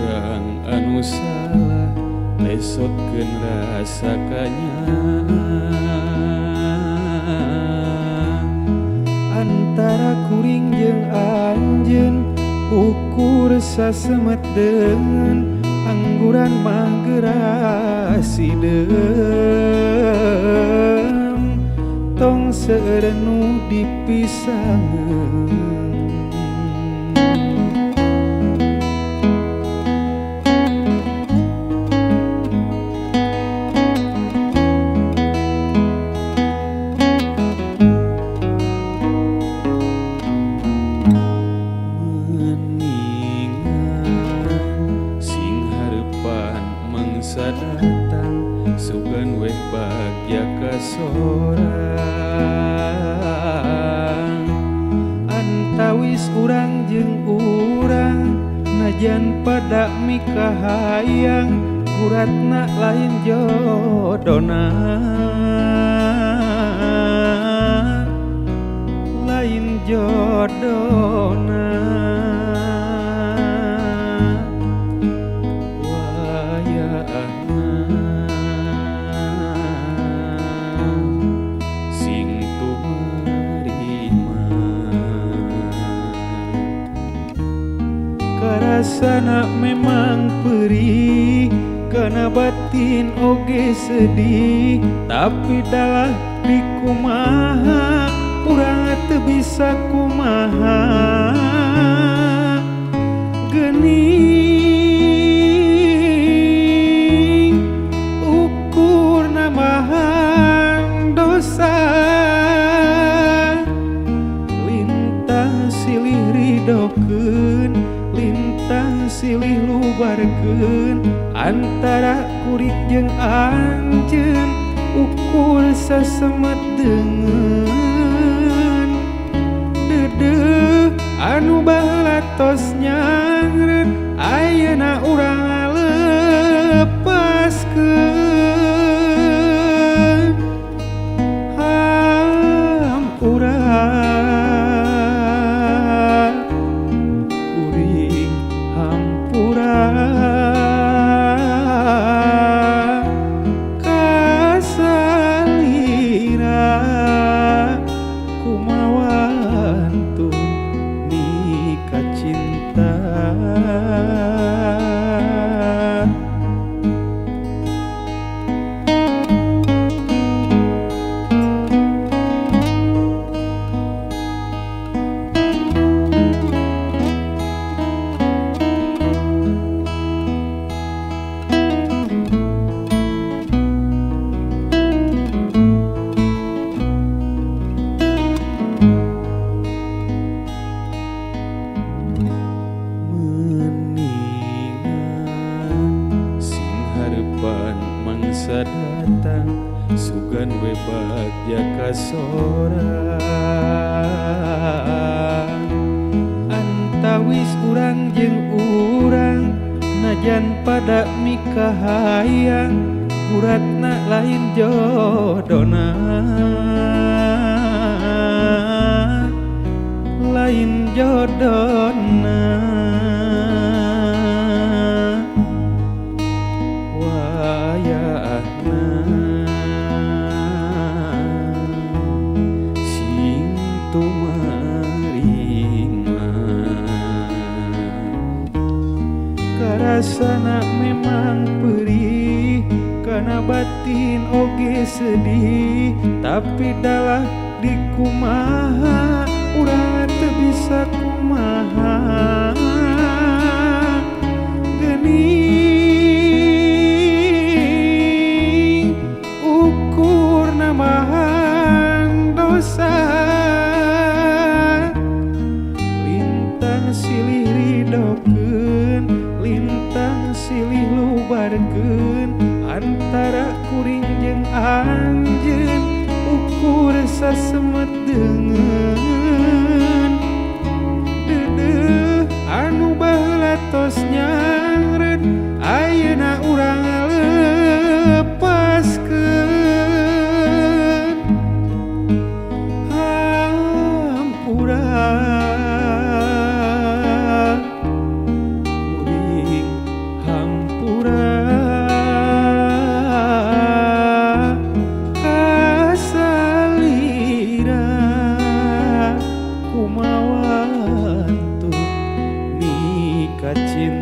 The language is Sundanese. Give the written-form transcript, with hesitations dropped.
urang anu salah lesotkeun rasa kanyang antara kuring jeung anjeun ukur sasemetdeun angguran mah gerasi deum tong seueur nu dipisangeun. Datang sugan weh bagja ka sorang antawis urang jeung urang najan pada mikahayang uratna lain jodona lain jodona. Karasana memang perih, kana batin oge sedih, tapi dalah di kumaha urang teu bisa kumaha geuning ukur namahan dosa lintang silih ridokeun lintang silih lubarkeun antara kuring jeung anjeun ukur sasemetdeungeun deudeuh anu baheula tos nyangreun ayeuna urang ngalepaskeun hampura mangsa datang sugan we bagja ka sorang antawis urang jeung urang najan pada mikahayang uratna lain jodona lain jodona. Karasana memang perih, kana batin oge sedih, tapi dalah di kumaha urang teu bisa kumaha geuning ukur namahan dosa lintang silih ridokeun lintang silih lubarkeun antara kuring jeung anjeun ukur sasemetdeungeun deudeuh anu baheula tos nyangreun ayeuna urang ngalepaskeun hampura kuring cinta